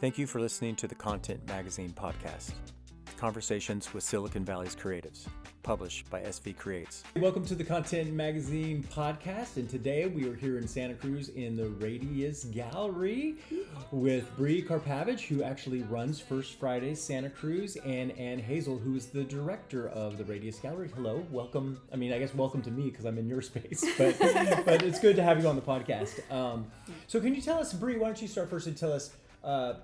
Thank you for listening to the Content Magazine podcast, Conversations with Silicon Valley's Creatives, published by SV Creates. Welcome to the Content Magazine podcast, and today we are here in Santa Cruz in the Radius Gallery with Bree Karpavage, who actually runs First Friday Santa Cruz, and Hazels, who is the director of the Radius Gallery. Hello, welcome. I mean, I guess welcome to me because I'm in your space, but it's good to have you on the podcast. So can you tell us, Bree, why don't you start first and tell us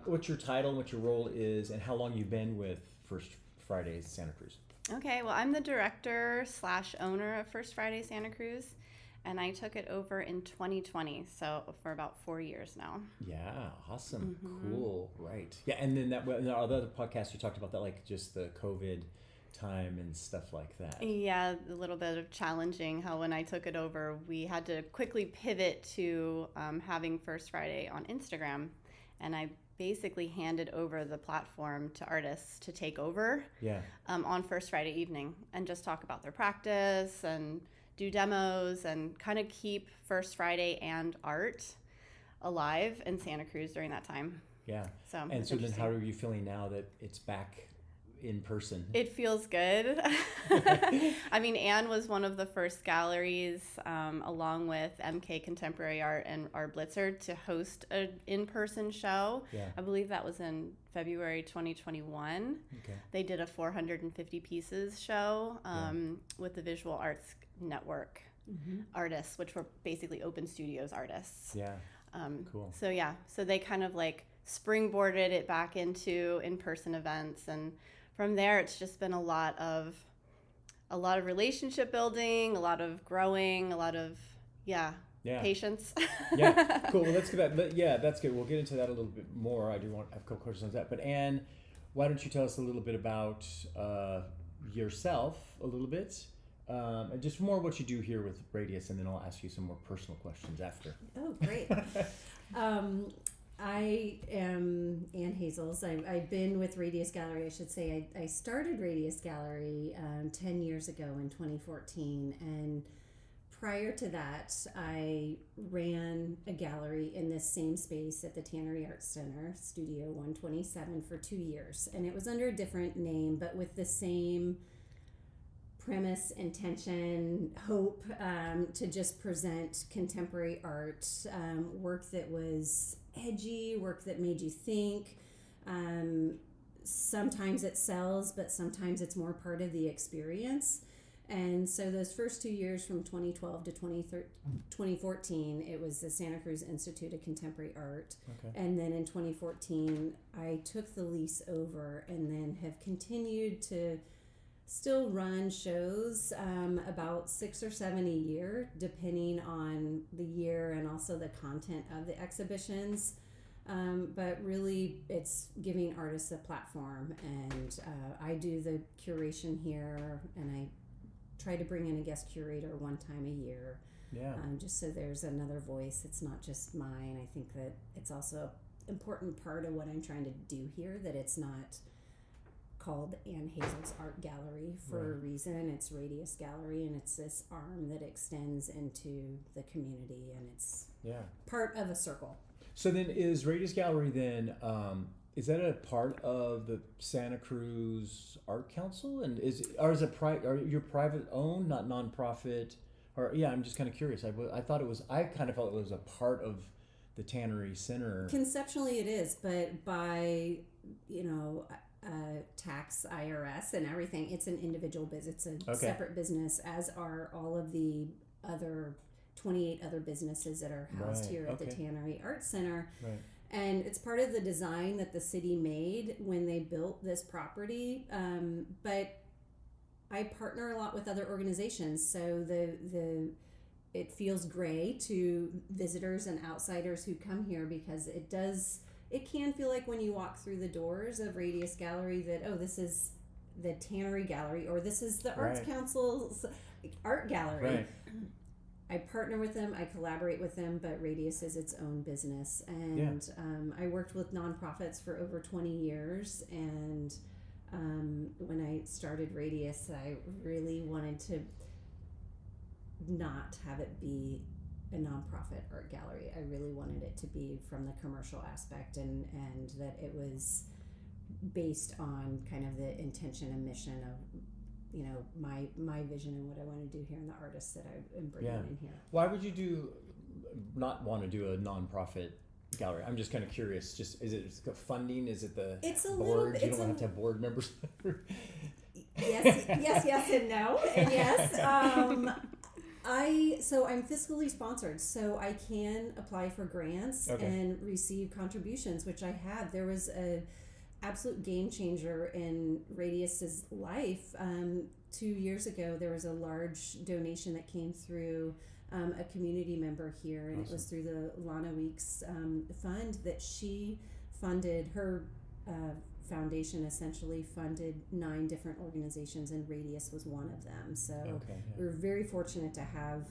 what your title and what your role is and how long you've been with First Friday Santa Cruz? Okay, well, I'm the director / owner of First Friday Santa Cruz, and I took it over in 2020, so for about 4 years now. Yeah, awesome. Mm-hmm. Cool, right. Yeah, and then in the other podcast, you talked about that, like just the COVID time and stuff like that. Yeah, a little bit of challenging how when I took it over, we had to quickly pivot to having First Friday on Instagram, and I basically handed over the platform to artists to take over on First Friday evening and just talk about their practice and do demos and kind of keep First Friday and art alive in Santa Cruz during that time. Yeah. So then how are you feeling now that it's back in person? It feels good. I mean, Anne was one of the first galleries, along with MK Contemporary Art and Art Blitzer, to host an in-person show. Yeah. I believe that was in February 2021. Okay. They did a 450 pieces show with the Visual Arts Network artists, which were basically open studios artists. Yeah. Cool. So they kind of like springboarded it back into in-person events, and from there, it's just been a lot of relationship building, a lot of growing, a lot of patience. Yeah, cool. Well, let's get that. But yeah, that's good. We'll get into that a little bit more. I do want to have a couple questions on that. But Anne, why don't you tell us a little bit about yourself a little bit, and just more what you do here with Radius, and then I'll ask you some more personal questions after. Oh, great. I am Anne Hazels. I've been with Radius Gallery, I should say. I started Radius Gallery 10 years ago in 2014. And prior to that, I ran a gallery in this same space at the Tannery Arts Center, Studio 127, for 2 years. And it was under a different name, but with the same premise, intention, hope to just present contemporary art, work that was edgy, work that made you think. Sometimes it sells, but sometimes it's more part of the experience. And so those first 2 years, from 2012 to 2014, it was the Santa Cruz Institute of Contemporary Art. Okay. And then in 2014, I took the lease over and then have continued to still run shows, about 6 or 7 a year, depending on the year and also the content of the exhibitions. But really, it's giving artists a platform, and I do the curation here, and I try to bring in a guest curator one time a year. Yeah. Just so there's another voice. It's not just mine. I think that it's also an important part of what I'm trying to do here, that it's not called Anne Hazels Art Gallery for a reason. It's Radius Gallery, and it's this arm that extends into the community, and it's part of a circle. So then is Radius Gallery then, is that a part of the Santa Cruz Art Council? And are you private owned, not nonprofit? Or I'm just kind of curious. I thought it was, I kind of felt it was a part of the Tannery Center. Conceptually it is, but by, tax, IRS, and everything, it's an individual business. It's a separate business, as are all of the other 28 other businesses that are housed here at the Tannery Arts Center. Right. And it's part of the design that the city made when they built this property. But I partner a lot with other organizations, so it feels gray to visitors and outsiders who come here, because it can feel like when you walk through the doors of Radius Gallery that, this is the Tannery Gallery, or this is the Arts Council's art gallery. Right. I partner with them, I collaborate with them, but Radius is its own business. And I worked with nonprofits for over 20 years, and when I started Radius, I really wanted to not have it be a nonprofit art gallery. I really wanted it to be from the commercial aspect, and that it was based on kind of the intention and mission of, you know, my vision and what I want to do here, and the artists that I am bringing in here. Why would you not want to do a nonprofit gallery? I'm just kind of curious. Just, is it funding? Is it the board? You don't have to have board members. yes, and no, and yes. I'm fiscally sponsored, so I can apply for grants and receive contributions, which I have. There was a absolute game changer in Radius's life. 2 years ago, there was a large donation that came through a community member here, and it was through the Lana Weeks fund that she funded. Her foundation essentially funded 9 different organizations, and Radius was one of them. So we were very fortunate to have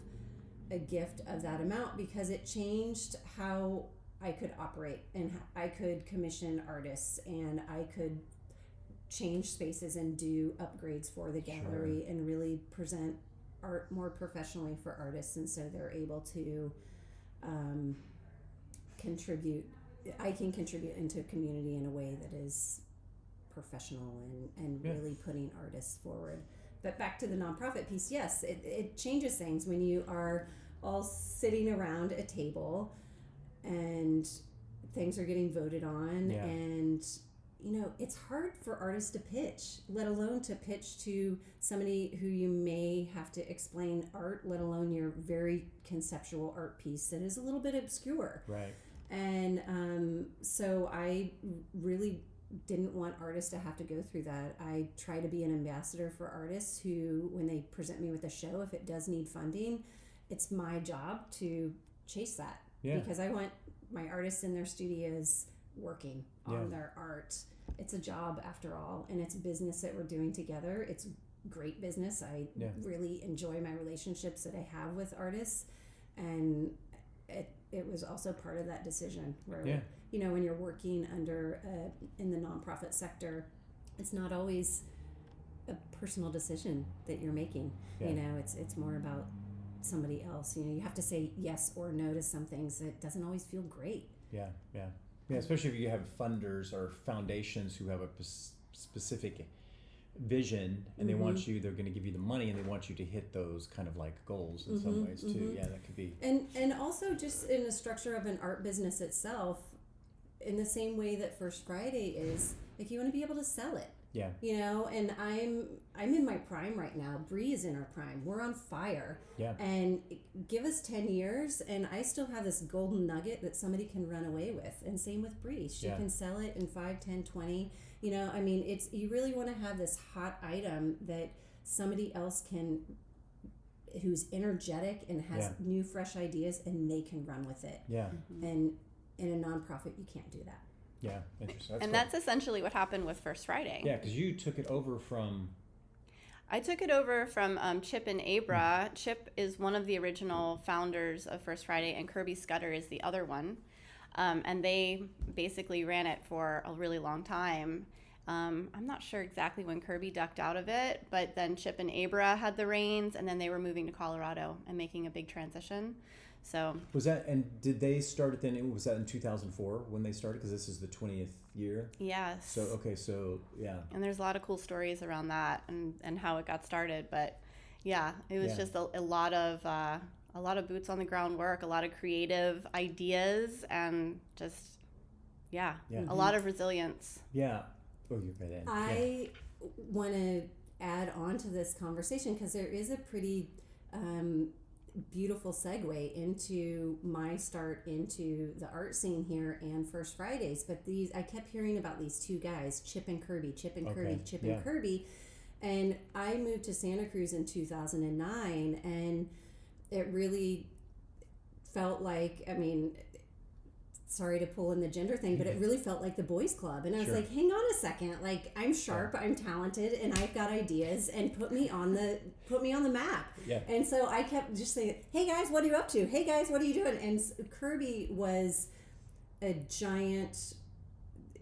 a gift of that amount, because it changed how I could operate, and I could commission artists, and I could change spaces and do upgrades for the gallery and really present art more professionally for artists, and so they're able to contribute. I can contribute into a community in a way that is professional and really putting artists forward. But back to the nonprofit piece, yes, it changes things when you are all sitting around a table and things are getting voted on, and you know, it's hard for artists to pitch, let alone to pitch to somebody who you may have to explain art, let alone your very conceptual art piece that is a little bit obscure. Right. And so I really didn't want artists to have to go through that. I try to be an ambassador for artists who, when they present me with a show, if it does need funding, it's my job to chase that. Because I want my artists in their studios working on their art. It's a job after all, and it's business that we're doing together. It's great business. I really enjoy my relationships that I have with artists, and it was also part of that decision where you know, when you're working under in the nonprofit sector, it's not always a personal decision that you're making. You know, it's more about somebody else. You know, you have to say yes or no to some things. It doesn't always feel great. Yeah, especially if you have funders or foundations who have a specific vision, and they want you, they're going to give you the money, and they want you to hit those kind of like goals in some ways too. Yeah, that could be. And also just in the structure of an art business itself, in the same way that First Friday is, like, you want to be able to sell it. Yeah. You know, and I'm in my prime right now. Bree is in her prime. We're on fire. Yeah. And give us 10 years, and I still have this golden nugget that somebody can run away with. And same with Bree. She can sell it in 5, 10, 20. You know, I mean, it's, you really want to have this hot item that somebody else can, who's energetic and has new, fresh ideas, and they can run with it. Yeah. And in a nonprofit, you can't do that. Yeah, interesting. That's essentially what happened with First Friday. Yeah, because you took it over from... I took it over from Chip and Abra. Chip is one of the original founders of First Friday, and Kirby Scudder is the other one. And they basically ran it for a really long time. I'm not sure exactly when Kirby ducked out of it, but then Chip and Abra had the reins, and then they were moving to Colorado and making a big transition. So was that, and did they start it then? Was that in 2004 when they started? Because this is the 20th year. Yes. So okay, so yeah. And there's a lot of cool stories around that and how it got started. But yeah, it was just a lot of boots on the ground work, a lot of creative ideas, and just a lot of resilience. Yeah. Oh, you're right. I want to add on to this conversation because there is a pretty beautiful segue into my start into the art scene here and First Fridays. But I kept hearing about these two guys, Chip and Kirby, and Kirby. And I moved to Santa Cruz in 2009, and it really felt like, I mean, sorry to pull in the gender thing, but it really felt like the boys club. And I was like, hang on a second, like, I'm sharp, I'm talented, and I've got ideas, and put me on the map. Yeah. And so I kept just saying, hey guys, what are you up to? Hey guys, what are you doing? And Kirby was a giant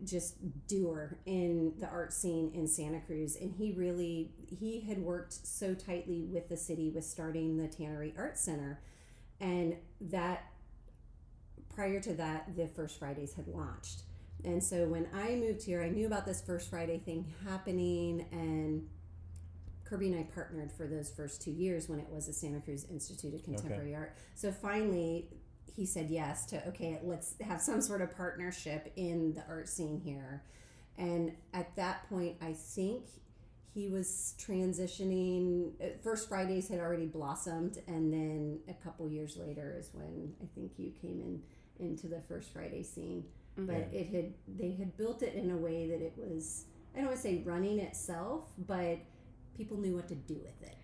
just doer in the art scene in Santa Cruz, and he had worked so tightly with the city with starting the Tannery Art Center. And that, prior to that, the First Fridays had launched. And so when I moved here, I knew about this First Friday thing happening, and Kirby and I partnered for those first 2 years when it was the Santa Cruz Institute of Contemporary Art. So finally, he said yes to, okay, let's have some sort of partnership in the art scene here. And at that point, I think he was transitioning. First Fridays had already blossomed, and then a couple years later is when I think you came into the First Friday scene. But they had built it in a way that it was, I don't want to say running itself, but people knew what to do with it.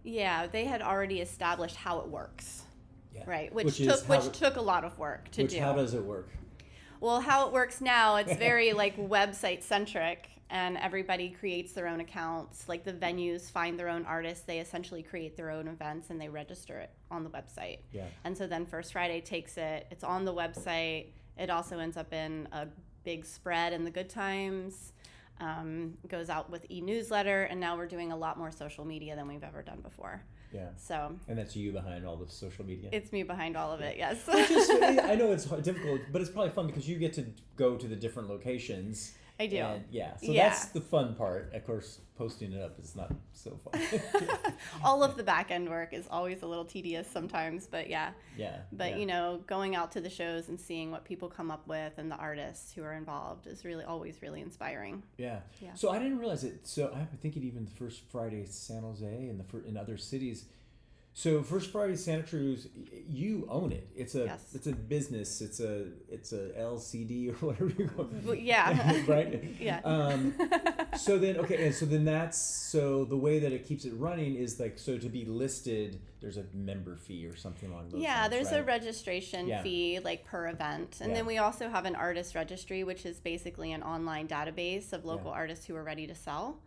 Yeah, they had already established how it works. Yeah. Right, which took a lot of work to do. How does it work? Well, how it works now, it's very like website centric, and everybody creates their own accounts. Like the venues find their own artists, they essentially create their own events, and they register it on the website. And so then First Friday takes it, it's on the website. It also ends up in a big spread in the Good Times, goes out with e-newsletter, and now we're doing a lot more social media than we've ever done before. So. And that's you behind all the social media? It's me behind all of it, yes. I know it's difficult, but it's probably fun because you get to go to the different locations. I do. And that's the fun part. Of course, posting it up is not so fun. All of the back end work is always a little tedious sometimes, but But you know, going out to the shows and seeing what people come up with and the artists who are involved is really always really inspiring. Yeah. So I didn't realize it. So I'm thinking even the First Friday San Jose and in other cities. So First Friday Santa Cruz, you own it. It's a business. It's a LCD or whatever you call it. Well, yeah. Right. So then the way that it keeps it running is like, so to be listed, there's a member fee or something along those lines. Yeah, there's a registration fee like per event, and then we also have an artist registry, which is basically an online database of local artists who are ready to sell.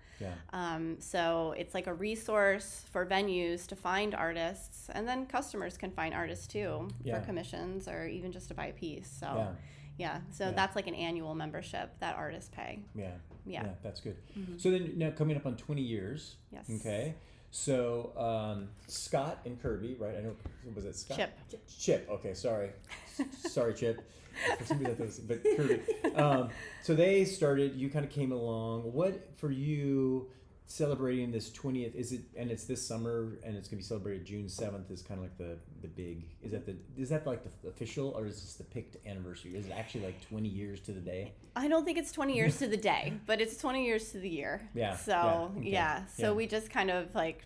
So it's like a resource for venues to find artists, and then customers can find artists too for commissions or even just to buy a piece. So that's like an annual membership that artists pay. Yeah, that's good. Mm-hmm. So then now coming up on 20 years. Yes. Okay. So Scott and Kirby, right? I know, was it Scott? Chip. Okay, sorry. Sorry, Chip. For some reason I thought it was, but Kirby. So they started, you kind of came along. What, for you, celebrating this 20th, and it's this summer, and it's going to be celebrated June 7th, is kind of like the big, is that like the official, or is this the picked anniversary? Is it actually like 20 years to the day? I don't think it's 20 years to the day, but it's 20 years to the year. So we just kind of like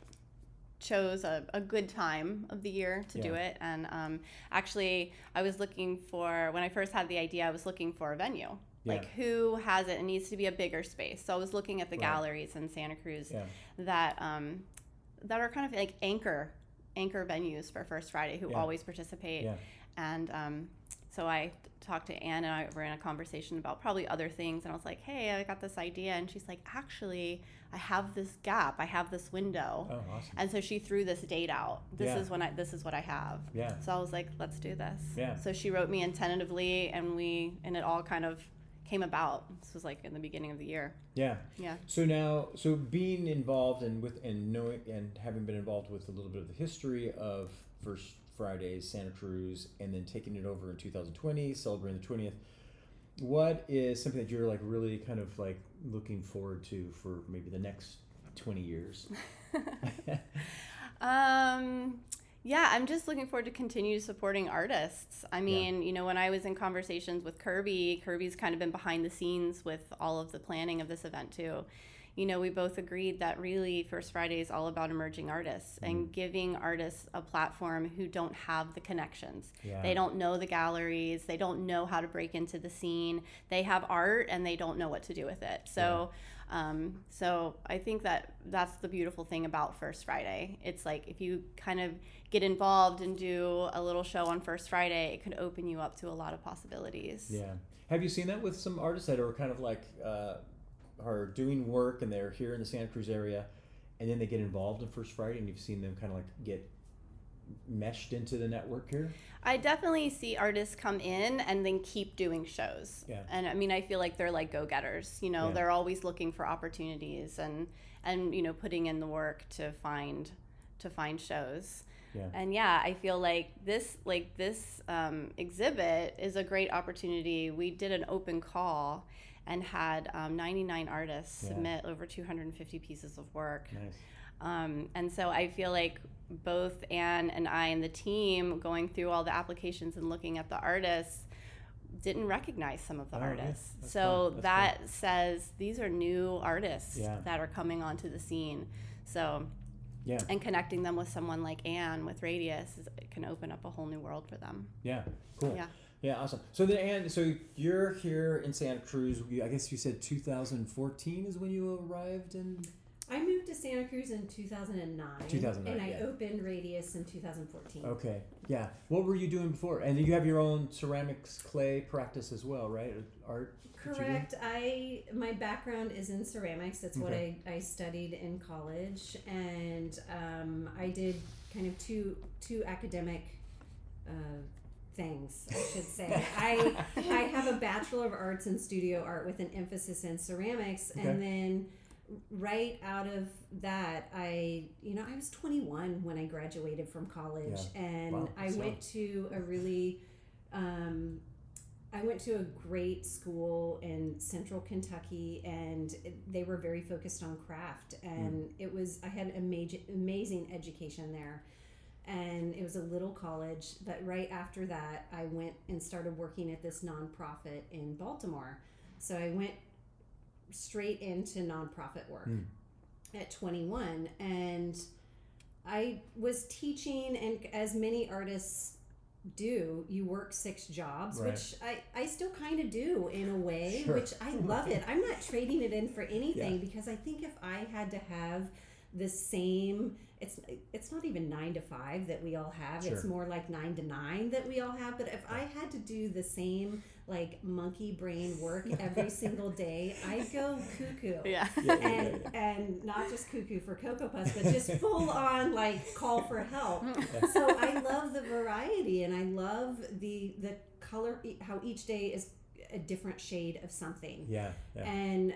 chose a good time of the year to do it. And actually I was looking for, when I first had the idea, I was looking for a venue. Like who has it? It needs to be a bigger space. So I was looking at the galleries in Santa Cruz that are kind of like anchor venues for First Friday who always participate. And so I talked to Anne, and I were in a conversation about probably other things, and I was like, hey, I got this idea, and she's like, actually, I have this gap, I have this window. Oh, awesome. And so she threw this date out. This is what I have. So I was like, let's do this. So she wrote me in tentatively, and it all kind of came about. This was like in the beginning of the year. So being involved and knowing and having been involved with a little bit of the history of First Fridays Santa Cruz, and then taking it over in 2020, celebrating the 20th, what is something that you're like really kind of like looking forward to for maybe the next 20 years? I'm just looking forward to continue supporting artists. I mean, when I was in conversations with Kirby's kind of been behind the scenes with all of the planning of this event too. We both agreed that really First Friday is all about emerging artists and giving artists a platform who don't have the connections. They don't know the galleries. They don't know how to break into the scene. They have art and they don't know what to do with it. So I think that's the beautiful thing about First Friday. It's like if you kind of get involved and do a little show on First Friday, it could open you up to a lot of possibilities. Yeah. Have you seen that with some artists that are kind of like... are doing work and they're here in the Santa Cruz area, and then they get involved in First Friday, and you've seen them kind of like get meshed into the network here? I definitely see artists come in and then keep doing shows. And I mean, I feel like they're like go-getters. They're always looking for opportunities and putting in the work to find shows. Yeah. And I feel like this exhibit is a great opportunity. We did an open call and had 99 artists submit over 250 pieces of work. Nice. And so I feel like both Anne and I and the team going through all the applications and looking at the artists didn't recognize some of the artists. Yeah. So that says these are new artists that are coming onto the scene. So and connecting them with someone like Anne with Radius it can open up a whole new world for them. Yeah, cool. Yeah. Yeah, awesome. So then, Anne, so you're here in Santa Cruz. I guess you said 2014 is when you arrived in. I moved to Santa Cruz in 2009. 2009, and I opened Radius in 2014. Okay, yeah. What were you doing before? And you have your own ceramics clay practice as well, right? Art. Correct. My background is in ceramics. That's what I studied in college, and I did kind of two academic things, I should say. I have a Bachelor of Arts in Studio Art with an emphasis in ceramics, and then right out of that, I was 21 when I graduated from college, and I went to a really I went to a great school in central Kentucky, and they were very focused on craft, and I had amazing education there, and it was a little college. But right after that, I went and started working at this nonprofit in Baltimore. So I went straight into nonprofit work at 21, and I was teaching, and as many artists do, you work 6 jobs, which I still kind of do in a way, which I love it. I'm not trading it in for anything because I think if I had to have the same, it's not even 9 to 5 that we all have. It's more like 9 to 9 that we all have. But if I had to do the same like monkey brain work every single day, I'd go cuckoo. And not just cuckoo for Cocoa Puffs, but just full on like call for help. So I love the variety, and I love the color, how each day is a different shade of something. And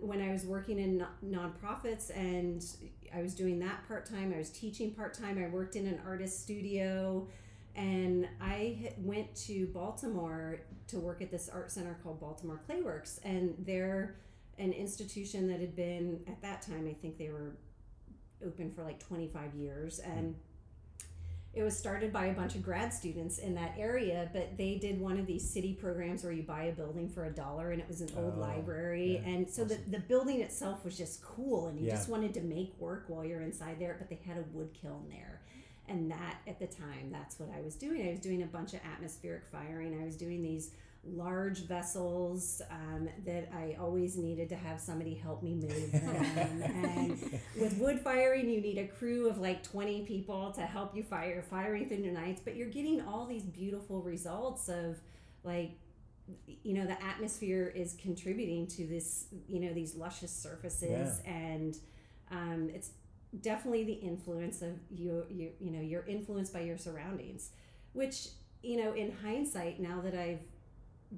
when I was working in nonprofits, and I was doing that part-time, I was teaching part-time, I worked in an artist studio, and I went to Baltimore to work at this art center called Baltimore Clayworks, and they're an institution that had been, at that time, I think they were open for like 25 years, and it was started by a bunch of grad students in that area, but they did one of these city programs where you buy a building for $1, and it was an old library. And so the building itself was just cool, and you just wanted to make work while you're inside there, but they had a wood kiln there. And that, at the time, that's what I was doing. I was doing a bunch of atmospheric firing. I was doing these large vessels that I always needed to have somebody help me move them. And with wood firing, you need a crew of like 20 people to help you firing through the nights. But you're getting all these beautiful results of like, the atmosphere is contributing to this, these luscious surfaces. And it's definitely the influence of you're influenced by your surroundings, which, in hindsight, now that I've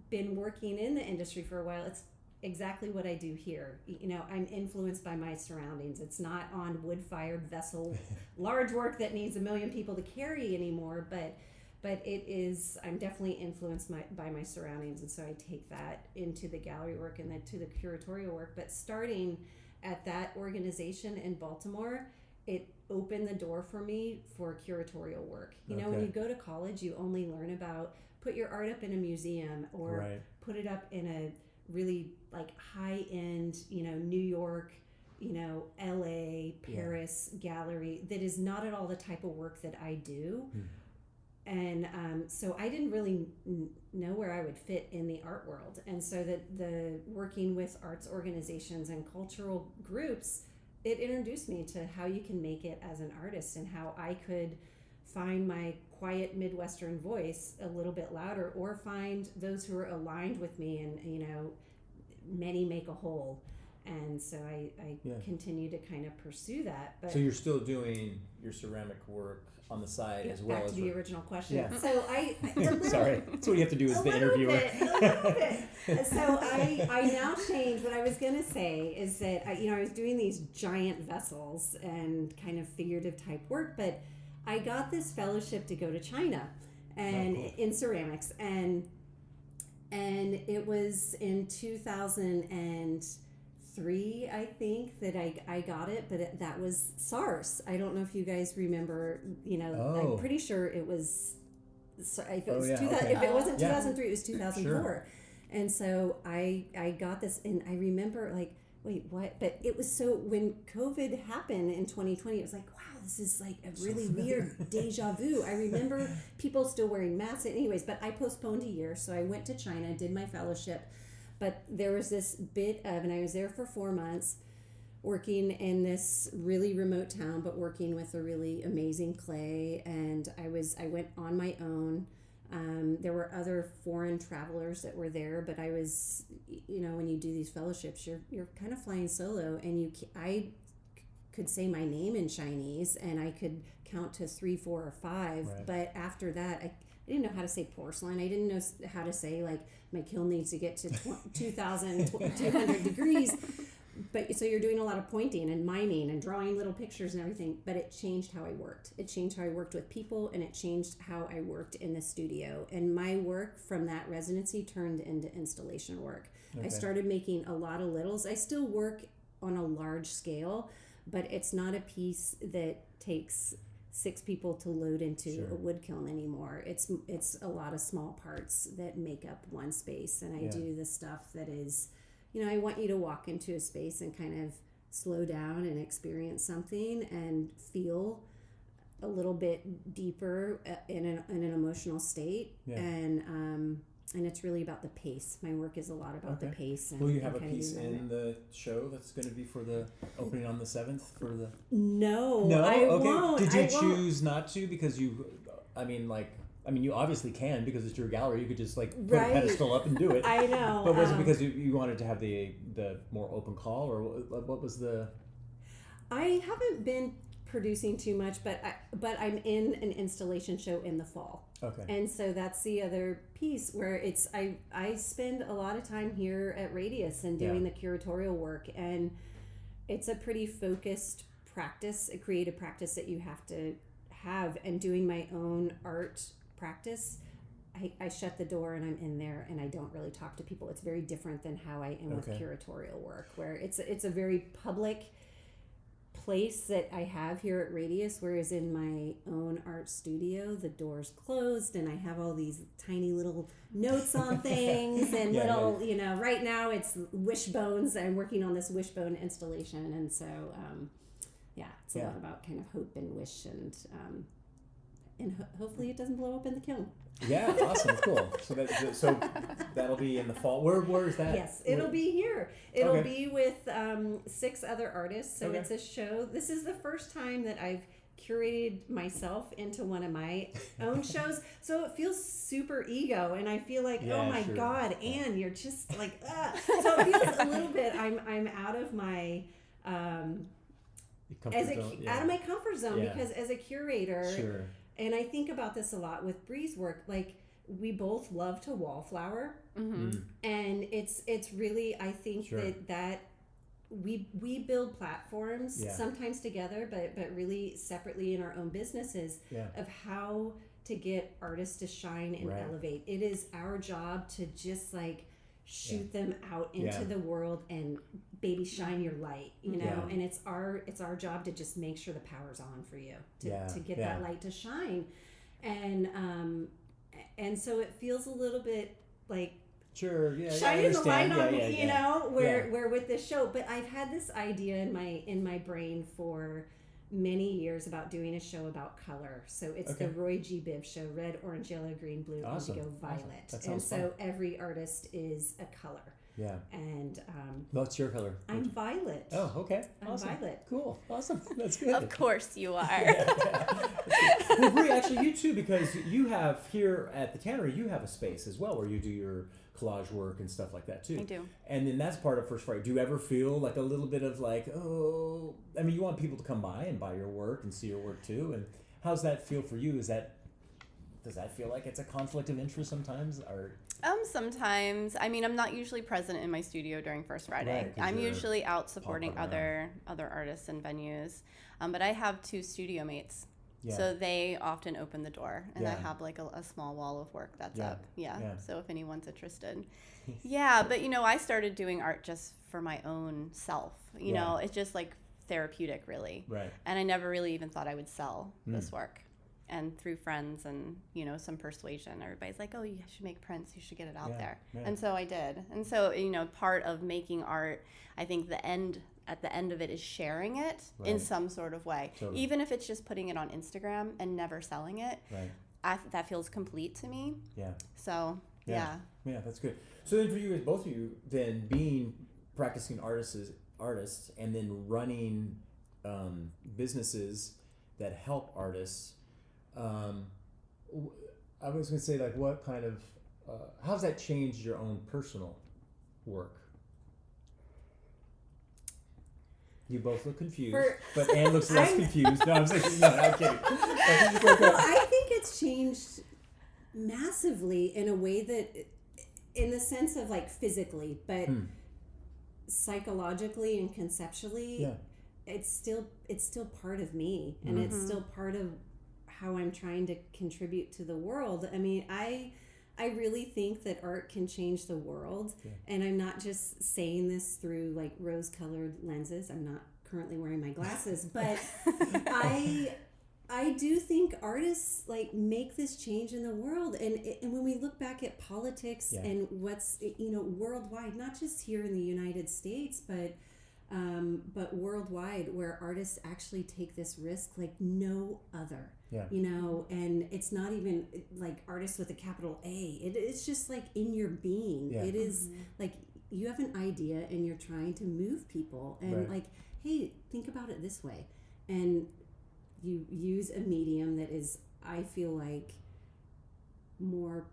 been working in the industry for a while, it's exactly what I do here. I'm influenced by my surroundings. It's not on wood-fired vessel, large work that needs 1 million people to carry anymore, but it is, I'm definitely influenced by my surroundings, and so I take that into the gallery work and then to the curatorial work. But starting at that organization in Baltimore, it opened the door for me for curatorial work. When you go to college, you only learn about put your art up in a museum or put it up in a really like high-end, New York, LA, Paris gallery. That is not at all the type of work that I do. And so I didn't really know where I would fit in the art world. And so the working with arts organizations and cultural groups, it introduced me to how you can make it as an artist and how I could find my quiet Midwestern voice a little bit louder, or find those who are aligned with me, and many make a whole. And so I continue to kind of pursue that. But so you're still doing your ceramic work on the side as well. Back as to the original question. Yeah. So sorry, that's what you have to do as the interviewer. A little bit. So I now change. What I was going to say is that I was doing these giant vessels and kind of figurative type work, but I got this fellowship to go to China and in ceramics, and it was in 2003, I think, that I got it, but that was SARS. I don't know if you guys remember, I'm pretty sure it was, if it wasn't 2003, it was 2004. Sure. And so I got this, and I remember like, wait, what? But it was when COVID happened in 2020, it was like, wow, this is like a really weird deja vu. I remember people still wearing masks. Anyways, but I postponed a year. So I went to China, did my fellowship. But there was this and I was there for 4 months working in this really remote town, but working with a really amazing clay. And I went on my own. There were other foreign travelers that were there, but I was, when you do these fellowships, you're kind of flying solo, and I could say my name in Chinese, and I could count to 3, 4, or 5. Right. But after that, I didn't know how to say porcelain. I didn't know how to say like my kiln needs to get to 2,200 degrees. But so you're doing a lot of pointing and miming and drawing little pictures and everything, but it changed how I worked. It changed how I worked with people, and it changed how I worked in the studio. And my work from that residency turned into installation work. Okay. I started making a lot of littles. I still work on a large scale, but it's not a piece that takes 6 people to load into a wood kiln anymore. It's a lot of small parts that make up one space, and I do the stuff that is, I want you to walk into a space and kind of slow down and experience something and feel a little bit deeper in an emotional state. Yeah. And it's really about the pace. My work is a lot about the pace. And, will you have a piece in the show that's going to be for the opening on the 7th for the? No, I won't. Did you choose not to because you obviously can because it's your gallery. You could just like put a pedestal up and do it. I know. But was it because you wanted to have the more open call, or what was the? I haven't been producing too much, but I'm in an installation show in the fall. Okay. And so that's the other piece where I spend a lot of time here at Radius and doing the curatorial work, and it's a pretty focused practice, a creative practice that you have to have, and doing my own art practice, I shut the door and I'm in there and I don't really talk to people. It's very different than how I am with curatorial work, where it's a very public place that I have here at Radius, whereas in my own art studio, the door's closed and I have all these tiny little notes on things and right now it's wishbones. I'm working on this wishbone installation, and so it's a lot about kind of hope and wish, and hopefully it doesn't blow up in the kiln. Yeah, awesome, cool. So that'll be in the fall. Where is that? Yes, it'll be here. It'll be with 6 other artists. So it's a show. This is the first time that I've curated myself into one of my own shows. So it feels super ego, and I feel like, oh my God, Anne, you're just like, So it feels a little bit. I'm out of my. Out of my comfort zone because as a curator, and I think about this a lot with Bree's work, like we both love to wallflower, and it's really, I think that we build platforms sometimes together, but really separately in our own businesses of how to get artists to shine and elevate. It is our job to just like shoot them out into the world and baby shine your light, and it's our job to just make sure the power's on for you to get that light to shine, and so it feels a little bit like shining the light on me, where with this show. But I've had this idea in my brain for many years about doing a show about color. So it's the Roy G. Biv show: red, orange, yellow, green, blue, indigo, violet. And so every artist is a color. Yeah. And what's your color? I'm violet. Oh, okay. I'm violet. Cool. Awesome. That's good. Of course you are. Well, Bree, actually you too, because you have here at the tannery, you have a space as well where you do your collage work and stuff like that too. I do. And then that's part of First Friday. Do you ever feel like a little bit of like, you want people to come by and buy your work and see your work too? And how's that feel for you? Does that feel like it's a conflict of interest sometimes, or? Sometimes. I'm not usually present in my studio during First Friday. I'm usually out supporting other artists and venues. But I have 2 studio mates So they often open the door, and I Yeah. have like a small wall of work that's Yeah. up. Yeah. Yeah. So if anyone's interested. Yeah. But, I started doing art just for my own self. You know, it's just like therapeutic, really. Right. And I never really even thought I would sell this work. And through friends and, some persuasion, everybody's like, oh, you should make prints. You should get it out there. Yeah. And so I did. And so, part of making art, I think at the end of it is sharing it in some sort of way. Totally. Even if it's just putting it on Instagram and never selling it, that feels complete to me. Yeah. So, yeah. Yeah, that's good. So then for you, both of you, then being practicing artists and then running businesses that help artists, I was going to say, like, what kind of, how's that changed your own personal work? You both look confused, but Anne looks less confused. No, I'm kidding. I'm kidding. Well, I think it's changed massively in a way that, in the sense of like physically, but psychologically and conceptually, it's still part of me, and it's still part of how I'm trying to contribute to the world. I mean, I really think that art can change the world, and I'm not just saying this through like rose-colored lenses. I'm not currently wearing my glasses, but I do think artists like make this change in the world, and when we look back at politics and what's worldwide, not just here in the United States, but worldwide, where artists actually take this risk like no other. Yeah. And it's not even like artists with a capital A. It's just like in your being. Yeah. It is like you have an idea and you're trying to move people, and like, hey, think about it this way, and you use a medium that is, I feel like, more,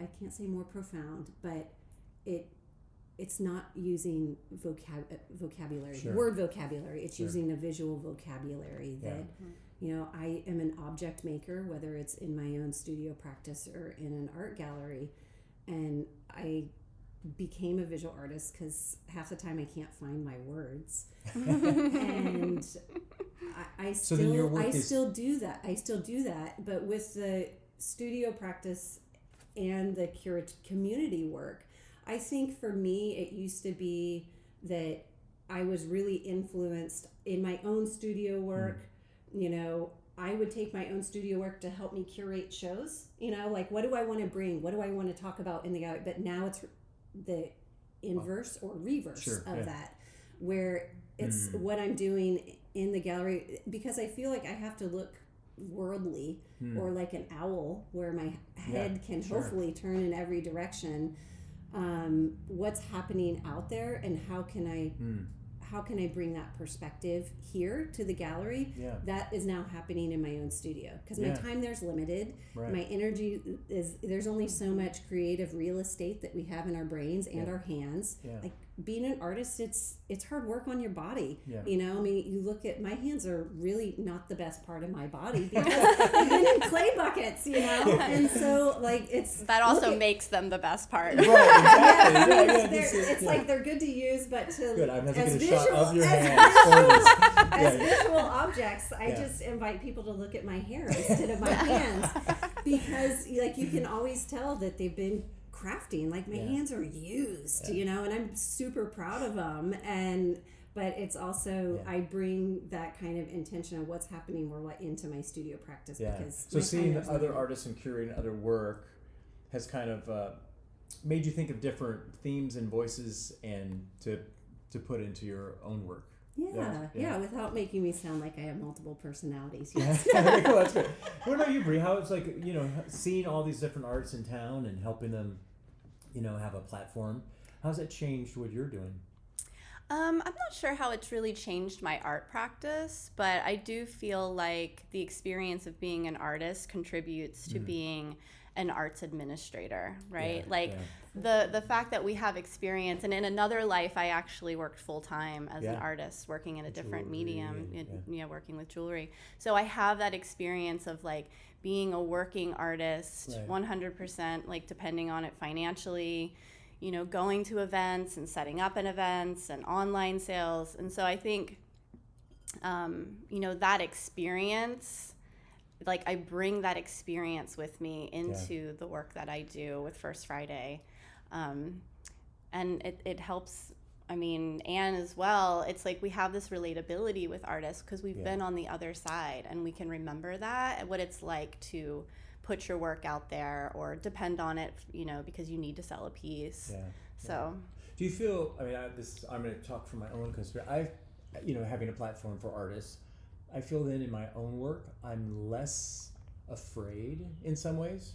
I can't say more profound, but it's not using vocabulary, word vocabulary. It's using a visual vocabulary that, I am an object maker, whether it's in my own studio practice or in an art gallery. And I became a visual artist because half the time I can't find my words. And I still do that. But with the studio practice and the community work, I think for me, it used to be that I was really influenced in my own studio work. I would take my own studio work to help me curate shows. Like, what do I want to bring? What do I want to talk about in the gallery? But now it's the inverse or reverse of that, where it's what I'm doing in the gallery, because I feel like I have to look worldly or like an owl, where my head can hopefully turn in every direction. What's happening out there, and how can I bring that perspective here to the gallery? That is now happening in my own studio, because my time there's limited. My energy there's only so much creative real estate that we have in our brains and our hands. Like, being an artist, it's hard work on your body. I mean, you look at my hands are really not the best part of my body, because I've been in clay buckets, and so like that also makes them the best part. It's like they're good to use, but as visual objects, I just invite people to look at my hair instead of my hands, because like you can always tell that they've been crafting. Like, my hands are used, and I'm super proud of them. But it's also, I bring that kind of intention of what's happening more into my studio practice. Because so seeing other artists and curating other work has kind of made you think of different themes and voices and to put into your own work. Yeah, without making me sound like I have multiple personalities. Yes. Cool, that's good. What about you, Bree? How it's like, seeing all these different artists in town and helping them, have a platform. How's that changed what you're doing? I'm not sure how it's really changed my art practice, but I do feel like the experience of being an artist contributes to being an arts administrator, right? The fact that we have experience, and in another life I actually worked full-time as an artist, working in a different medium, working with jewelry. So I have that experience of like being a working artist, 100%, like depending on it financially, going to events and setting up an events and online sales. And so I think, that experience like I bring that experience with me into the work that I do with First Friday. And it helps, I mean, Anne as well. It's like we have this relatability with artists because we've been on the other side, and we can remember that, what it's like to put your work out there or depend on it, you know, because you need to sell a piece. So do you feel, I mean, I'm going to talk from my own conspiracy. You know, having a platform for artists, I feel that in my own work, I'm less afraid in some ways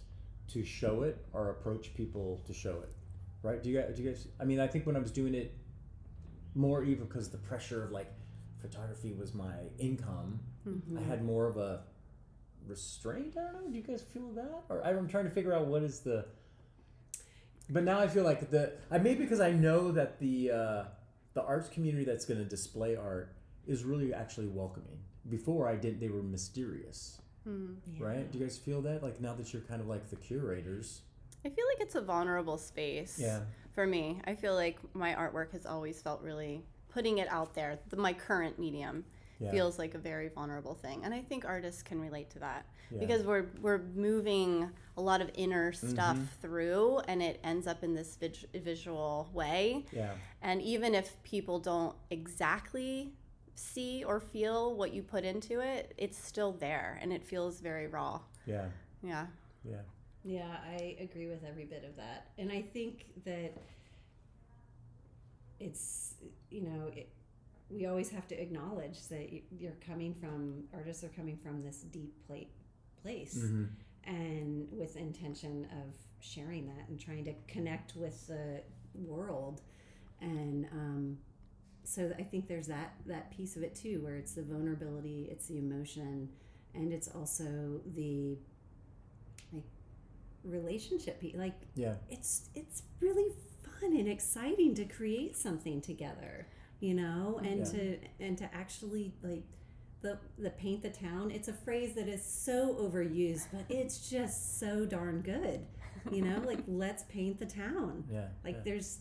to show it or approach people to show it, right? Do you guys, I mean, I think when I was doing it more even because the pressure of like photography was my income, I had more of a restraint. I don't know. Do you guys feel that? Or I'm trying to figure out what is the, but now I feel like maybe because I know that the arts community that's going to display art is really actually welcoming. Before they were mysterious, right? Do you guys feel that? Like now that you're kind of like the curators? I feel like it's a vulnerable space for me. I feel like my artwork has always felt really, putting it out there, my current medium feels like a very vulnerable thing. And I think artists can relate to that because we're moving a lot of inner stuff through, and it ends up in this visual way. And even if people don't exactly see or feel what you put into it, it's still there, and it feels very raw. Yeah, I agree with every bit of that. And I think that it's, you know, we always have to acknowledge that artists are coming from this deep place and with intention of sharing that and trying to connect with the world. And so I think there's that piece of it too, where it's the vulnerability, it's the emotion, and it's also the like relationship. Like it's really fun and exciting to create something together, you know, and to actually like the paint the town. It's a phrase that is so overused, but it's just so darn good, you know. Like let's paint the town. There's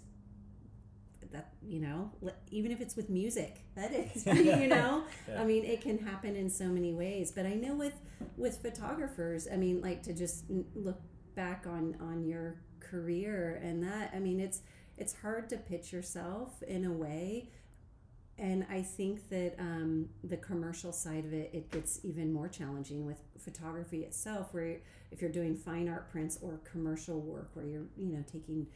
that, you know, even if it's with music, that is, you know, I mean, it can happen in so many ways. But I know with photographers, I mean, like to just look back on your career and that, I mean, it's hard to pitch yourself in a way. And I think that the commercial side of it gets even more challenging with photography itself, where if you're doing fine art prints or commercial work where you're, you know, taking,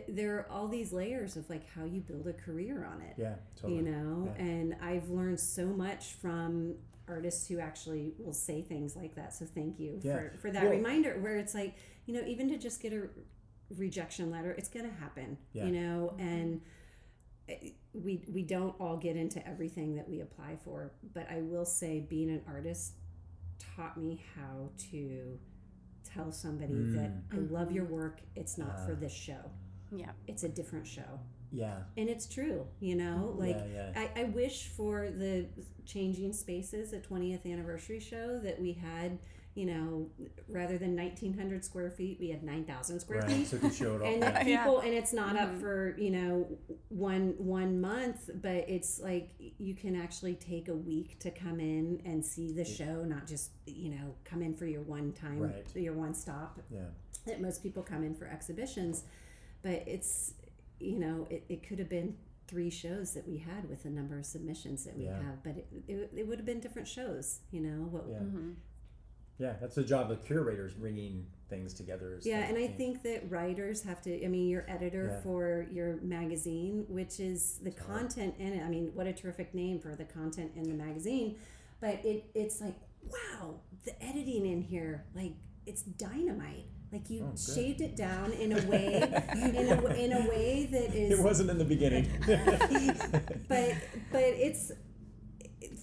there are all these layers of like how you build a career on it, totally. You know, and I've learned so much from artists who actually will say things like that. So thank you for that reminder, where it's like, you know, even to just get a rejection letter, it's going to happen, you know, and we don't all get into everything that we apply for, but I will say being an artist taught me how to tell somebody that I love your work, it's not for this show. It's a different show. And it's true, you know, like I wish for the Changing Spaces, the 20th anniversary show, that we had, you know, rather than 1,900 square feet, we had 9,000 square feet. So you could show it all. And that people, and it's not up for, you know, one month, but it's like you can actually take a week to come in and see the show, not just, you know, come in for your one time, your one stop. That most people come in for exhibitions, but it's, you know, it could have been 3 shows that we had with the number of submissions that we have, but it would have been different shows, you know. That's the job of curators, bringing things together. And I think that writers have to, I mean, your editor for your magazine, which is the content in it. I mean, what a terrific name for the content in the magazine. But it's like, wow, the editing in here, like, it's dynamite. Like you shaved it down in a way, in a way that is. It wasn't in the beginning. but it's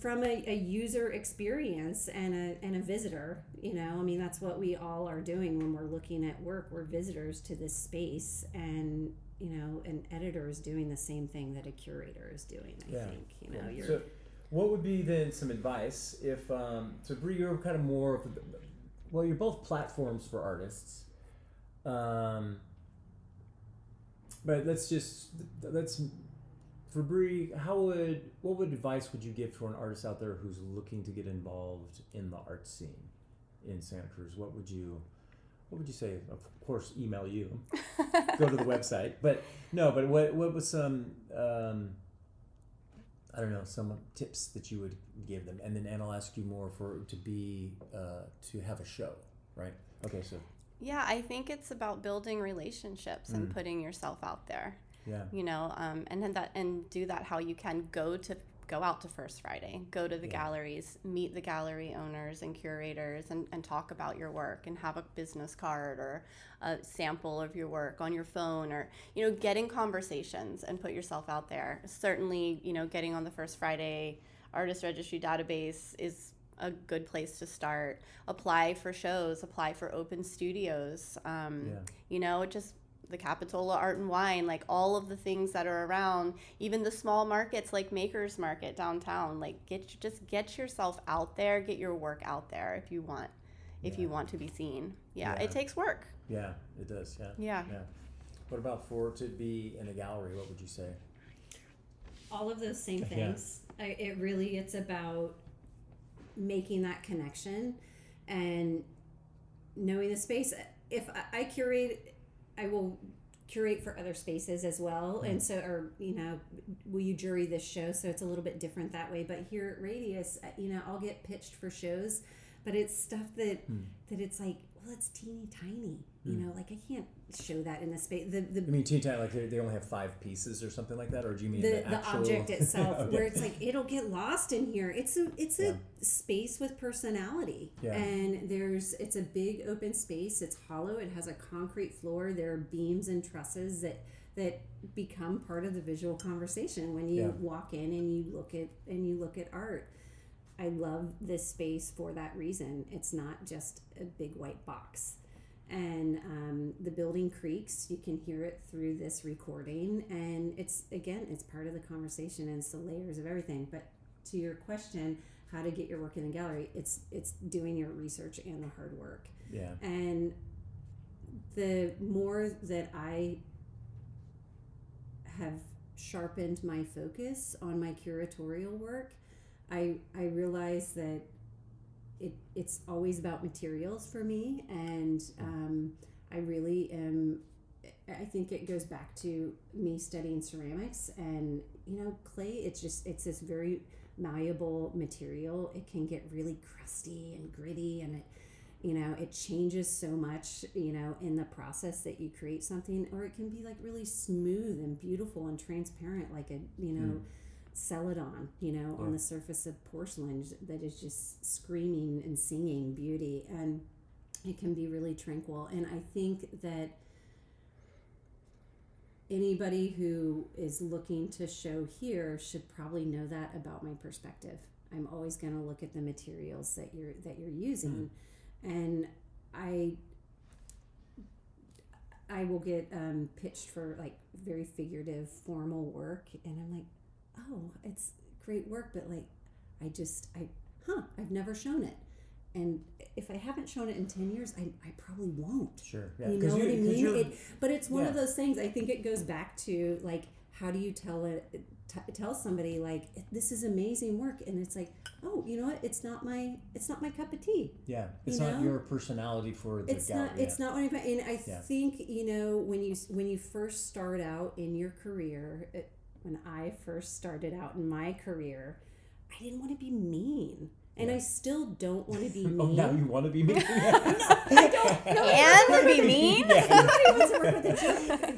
from a user experience and a visitor, you know. I mean, that's what we all are doing when we're looking at work. We're visitors to this space, and you know, an editor is doing the same thing that a curator is doing. I think, you know. So, what would be then some advice if so Bree, you're kind of more of well, you're both platforms for artists, but let's for Bree, what advice would you give to an artist out there who's looking to get involved in the art scene? in Santa Cruz, what would you say? Of course, email you, go to the website. But what was some, I don't know, some tips that you would give them? And then Ann, I'll ask you more to have a show, right? Okay, so. Yeah, I think it's about building relationships and putting yourself out there. Yeah. And do that how you can go out to First Friday, go to the galleries, meet the gallery owners and curators and talk about your work and have a business card or a sample of your work on your phone, or, getting conversations and put yourself out there. Certainly, getting on the First Friday Artist Registry database is a good place to start. Apply for shows, apply for open studios, just the Capitola Art and Wine, like all of the things that are around, even the small markets like Maker's Market downtown, like get yourself out there, get your work out there if you want to be seen. It takes work. Yeah, it does. Yeah. What about to be in a gallery? What would you say? All of those same things. It's about making that connection and knowing the space. If I curate, I will curate for other spaces as well. And so, will you jury this show? So it's a little bit different that way. But here at Radius, I'll get pitched for shows, but it's stuff that it's like, well, it's teeny tiny. Like I can't show that in the space. You mean teeny tiny, like they only have 5 pieces or something like that, or do you mean the actual object itself, where it's like it'll get lost in here? It's a space with personality, and it's a big open space. It's hollow. It has a concrete floor. There are beams and trusses that become part of the visual conversation when you walk in and you look at art. I love this space for that reason. It's not just a big white box. And the building creaks. You can hear it through this recording, and it's part of the conversation, and it's the layers of everything. But to your question, how to get your work in a gallery, it's doing your research and the hard work. Yeah. And the more that I have sharpened my focus on my curatorial work, I realize that it's always about materials for me, and I really am. I think it goes back to me studying ceramics, and clay. It's this very malleable material. It can get really crusty and gritty, and it changes so much in the process that you create something, or it can be like really smooth and beautiful and transparent, like a celadon, on the surface of porcelain that is just screaming and singing beauty, and it can be really tranquil. And I think that anybody who is looking to show here should probably know that about my perspective. I'm always going to look at the materials that you're using, and I will get pitched for like very figurative, formal work, and I'm like, oh, it's great work, but like, I've never shown it. And if I haven't shown it in 10 years, I probably won't. Sure. Yeah. You know what I mean? But it's one of those things. I think it goes back to like, how do you tell somebody like, this is amazing work, and it's like, oh, you know what? It's not my cup of tea. Yeah. It's not your personality for the gallery. It's not what and I think, when you first start out in your career, when I first started out in my career, I didn't want to be mean. And I still don't want to be mean. Oh, now you want to be mean? No, I don't. No, and be mean? Nobody wants to work with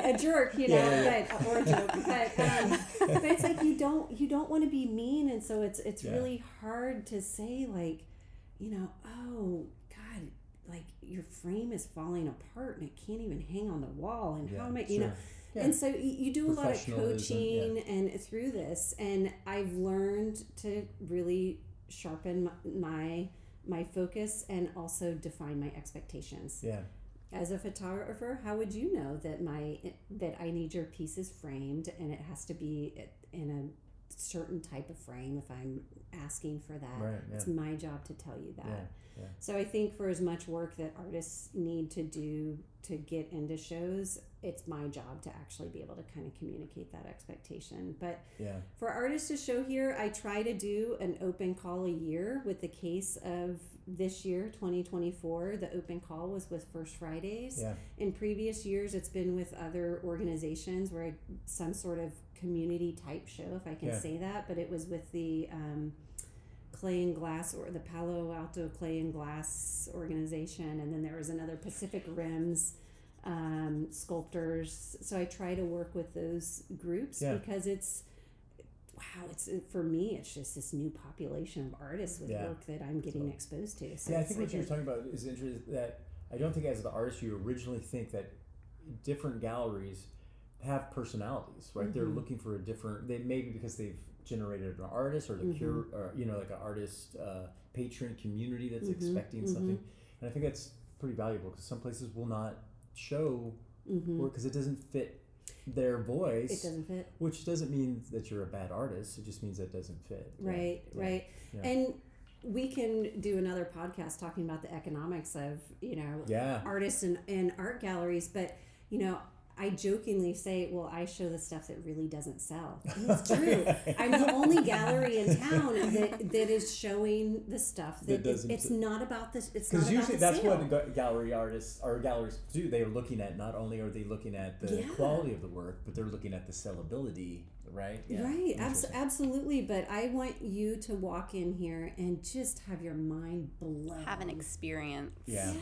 a jerk, or a joke. But it's like you don't want to be mean, and so it's really hard to say like, oh God, like your frame is falling apart and it can't even hang on the wall, and how am I, Yeah. And so you do a lot of coaching and through this, and I've learned to really sharpen my focus and also define my expectations. Yeah. As a photographer, how would you know that I need your pieces framed and it has to be in certain type of frame, if I'm asking for that. Right, yeah. It's my job to tell you that. Yeah. So I think for as much work that artists need to do to get into shows, it's my job to actually be able to kind of communicate that expectation. But for artists to show here, I try to do an open call a year. With the case of this year, 2024, the open call was with First Fridays. In previous years, it's been with other organizations where some sort of community type show, if I can say that, but it was with the Clay and Glass, or the Palo Alto Clay and Glass organization, and then there was another Pacific Rims sculptors. So I try to work with those groups because it's for me, it's just this new population of artists with work that I'm getting exposed to. So I think what you're talking about is interesting, that I don't think as the artist you originally think that different galleries have personalities, right? They're looking for a different, they maybe because they've generated an artist, or the or like an artist patron community that's expecting something, and I think that's pretty valuable, because some places will not show work because it doesn't fit their voice. It doesn't fit, which doesn't mean that you're a bad artist. It just means that it doesn't fit. Right. And we can do another podcast talking about the economics of artists and art galleries, but I jokingly say, well, I show the stuff that really doesn't sell. And it's true. I'm the only gallery in town that is showing the stuff that it's not about this. It's not about the sale. Because usually that's what the gallery artists or galleries do. They are looking at, not only are they looking at the quality of the work, but they're looking at the sellability, right? Yeah. Right. Absolutely. But I want you to walk in here and just have your mind blown. Have an experience. Yeah.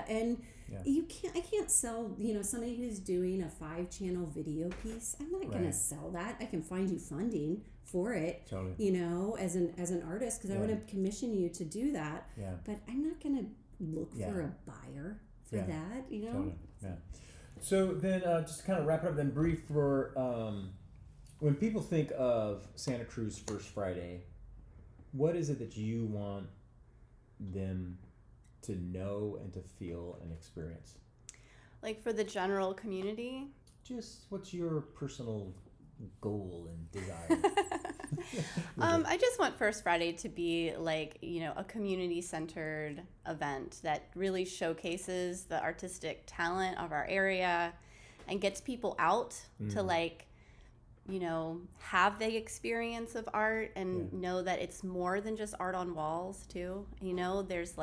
And I can't sell, somebody who's doing a 5-channel video piece. I'm not going to sell that. I can find you funding for it, as an artist, because I want to commission you to do that. Yeah. But I'm not going to look for a buyer for that, Totally. Yeah. So then just to kind of wrap it up then, Bree, for when people think of Santa Cruz First Friday, what is it that you want them to know and to feel and experience? Like for the general community? Just what's your personal goal and desire? I just want First Friday to be like, a community-centered event that really showcases the artistic talent of our area and gets people out to have the experience of art and know that it's more than just art on walls too. There's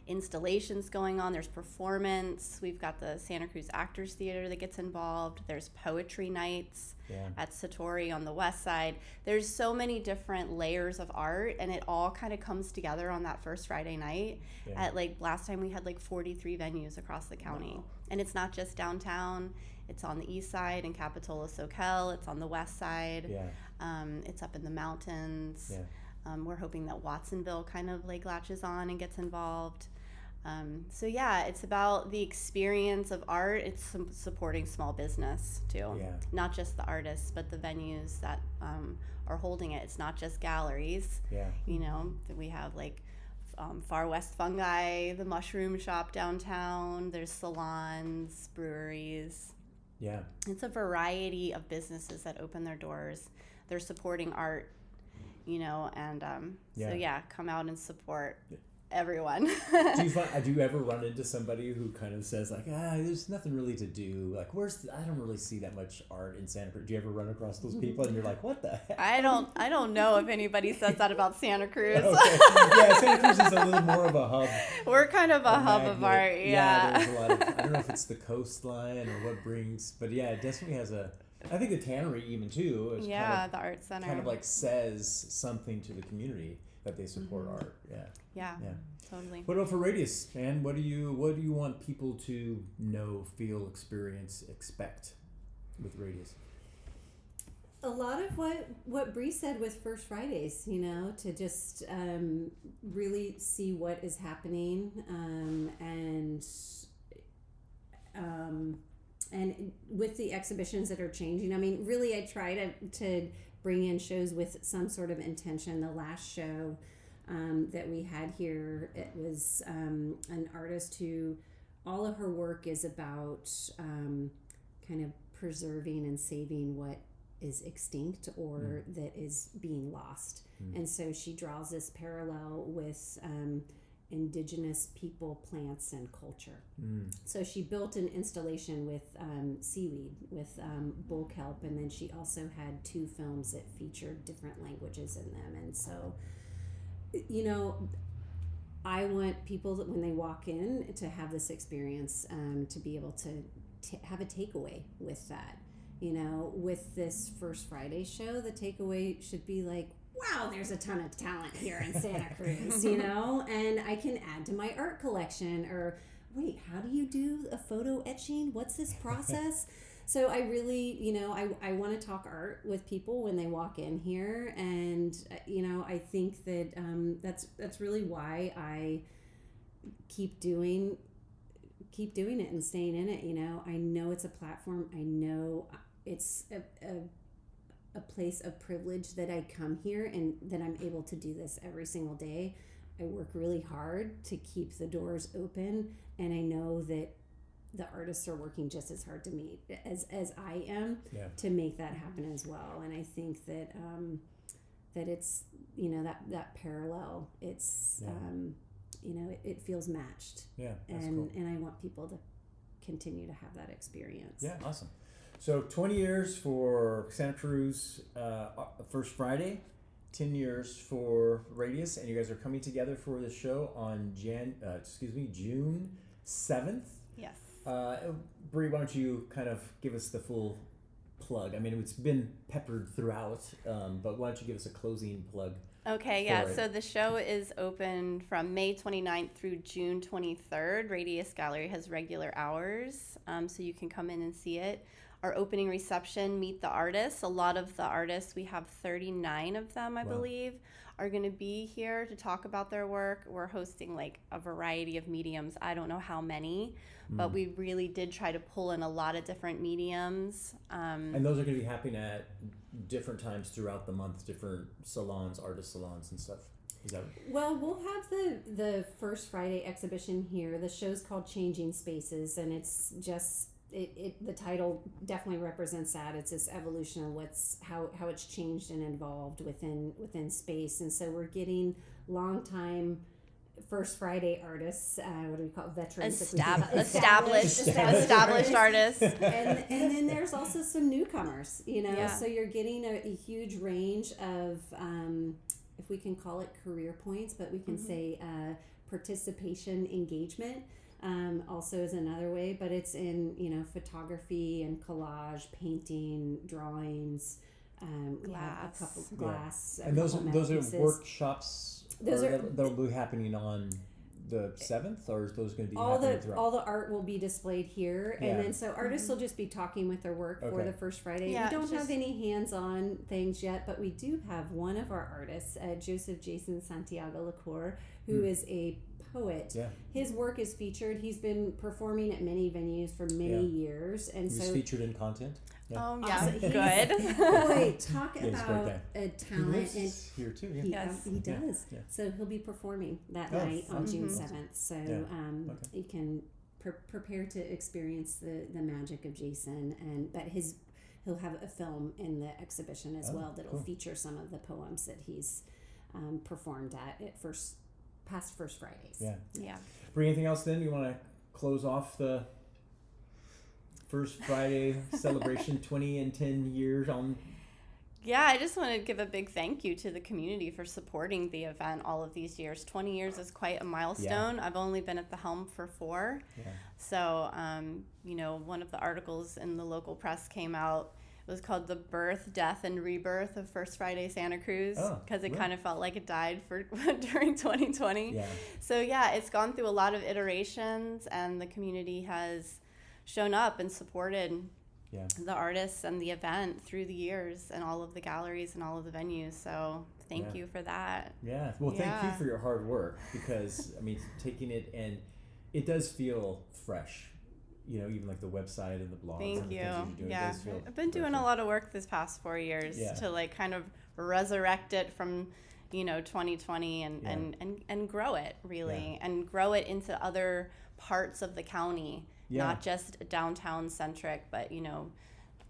installations going on, there's performance, we've got the Santa Cruz Actors Theater that gets involved, there's poetry nights at Satori on the west side. There's so many different layers of art, and it all kind of comes together on that First Friday night. At last time we had 43 venues across the county. And it's not just downtown, it's on the east side in Capitola, Soquel, it's on the west side, it's up in the mountains. We're hoping that Watsonville kind of latches on and gets involved. It's about the experience of art. It's supporting small business too, not just the artists, but the venues that are holding it. It's not just galleries. We have Far West Fungi, the mushroom shop downtown. There's salons, breweries. It's a variety of businesses that open their doors. They're supporting art, come out and support everyone. Do you ever run into somebody who kind of says there's nothing really to do? I don't really see that much art in Santa Cruz. Do you ever run across those people and you're like, what the heck? I don't know if anybody says that about Santa Cruz. Okay. Santa Cruz is a little more of a hub. We're kind of a hub of art. There's a lot of, I don't know if it's the coastline or what brings, but it definitely has I think the tannery even too is the art center kind of says something to the community that they support art. Yeah, totally. What about for Radius, man? What do you want people to know, feel, experience, expect with Radius? A lot of what Bree said with First Fridays, to just really see what is happening, and with the exhibitions that are changing. I mean, really, I try to bring in shows with some sort of intention. The last show that we had here, it was an artist who all of her work is about kind of preserving and saving what is extinct or that is being lost. And so she draws this parallel with indigenous people, plants, and culture. So she built an installation with seaweed, with bull kelp, and then she also had 2 films that featured different languages in them. And so, I want people that when they walk in to have this experience, to be able to have a takeaway with that. With this First Friday show, the takeaway should be like, wow, there's a ton of talent here in Santa Cruz, and I can add to my art collection. Or, wait, how do you do a photo etching? What's this process? So I really, I want to talk art with people when they walk in here. And, I think that that's really why I keep doing it and staying in it. I know it's a platform. I know it's a place of privilege that I come here and that I'm able to do this every single day. I work really hard to keep the doors open, and I know that the artists are working just as hard to meet as I am to make that happen as well. And I think that that it's that parallel, it's it feels matched. That's cool. And I want people to continue to have that experience. Awesome. So 20 years for Santa Cruz First Friday, 10 years for Radius, and you guys are coming together for the show on June 7th. Yes. Bree, why don't you kind of give us the full plug? I mean, it's been peppered throughout, but why don't you give us a closing plug? Okay, so the show is open from May 29th through June 23rd. Radius Gallery has regular hours, so you can come in and see it. Our opening reception, Meet the Artists. A lot of the artists, we have 39 of them, I believe, are going to be here to talk about their work. We're hosting like a variety of mediums. I don't know how many, but we really did try to pull in a lot of different mediums. And those are going to be happening at different times throughout the month, different salons, artist salons and stuff. Is that Well, we'll have the First Friday exhibition here. The show's called Changing Spaces, and it's just the title definitely represents that. It's this evolution of how it's changed and evolved within space. And so we're getting longtime First Friday artists, what do we call it? Veterans? Established artists. And then there's also some newcomers, so you're getting a huge range of, if we can call it career points, but we can say participation engagement. Also is another way, but it's in photography and collage, painting, drawings, glass, a couple glass, and those are pieces. Workshops. That'll be happening on the 7th, or is those going to be happening throughout? All the art will be displayed here, and then so artists will just be talking with their work for the First Friday. We don't have any hands-on things yet, but we do have one of our artists, Joseph Jason Santiago Lacour, who is a poet. Yeah. His work is featured. He's been performing at many venues for many years, and he's featured in content. Yeah. Oh yeah, awesome. Good. Boy, talk about a talent. He lives here too. He does. Yeah. So he'll be performing that night on June 7th. So you can prepare to experience the magic of Jason, but he'll have a film in the exhibition as well that'll feature some of the poems that he's performed at past First Fridays. Yeah. Bree, anything else then? You want to close off the First Friday celebration, 20 and 10 years on? Yeah, I just want to give a big thank you to the community for supporting the event all of these years. 20 years is quite a milestone. I've only been at the helm for 4. So, one of the articles in the local press came out. It was called The Birth, Death, and Rebirth of First Friday Santa Cruz, because it kind of felt like it died during 2020. So, it's gone through a lot of iterations, and the community has shown up and supported the artists and the event through the years, and all of the galleries and all of the venues. So thank you for that. Thank you for your hard work, because taking it, and it does feel fresh, even like the website and the blogs. Thank you. I've been fresh. doing a lot of work this past 4 years to kind of resurrect it from 2020 and grow it really, and grow it into other parts of the county. Not just downtown centric, but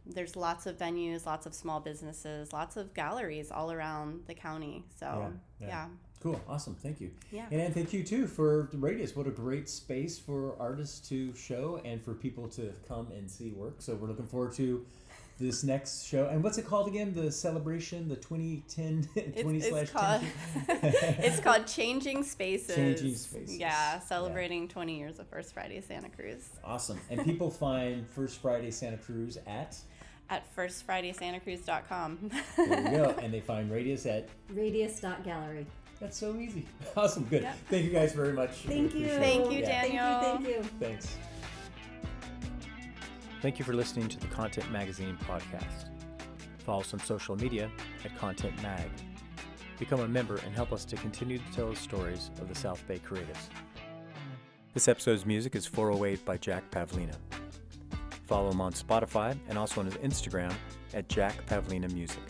there's lots of venues, lots of small businesses, lots of galleries all around the county. So, yeah. Cool. Awesome. Thank you. Yeah. And thank you, too, for the Radius. What a great space for artists to show and for people to come and see work. So we're looking forward to this next show. And what's it called again? The celebration, the 2010, It's called Changing Spaces. Changing Spaces. Yeah, celebrating 20 years of First Friday Santa Cruz. Awesome. And people find First Friday Santa Cruz at firstfridaysantacruz.com. There we go. And they find Radius at radius.gallery. That's so easy. Awesome. Good. Yep. Thank you guys very much. Thank you. Thank you, Daniel. Thank you. Thanks. Thank you for listening to the Content Magazine podcast. Follow us on social media at Content Mag. Become a member and help us to continue to tell the stories of the South Bay creatives. This episode's music is 408 by Jack Pavlina. Follow him on Spotify and also on his Instagram at Jack Pavlina Music.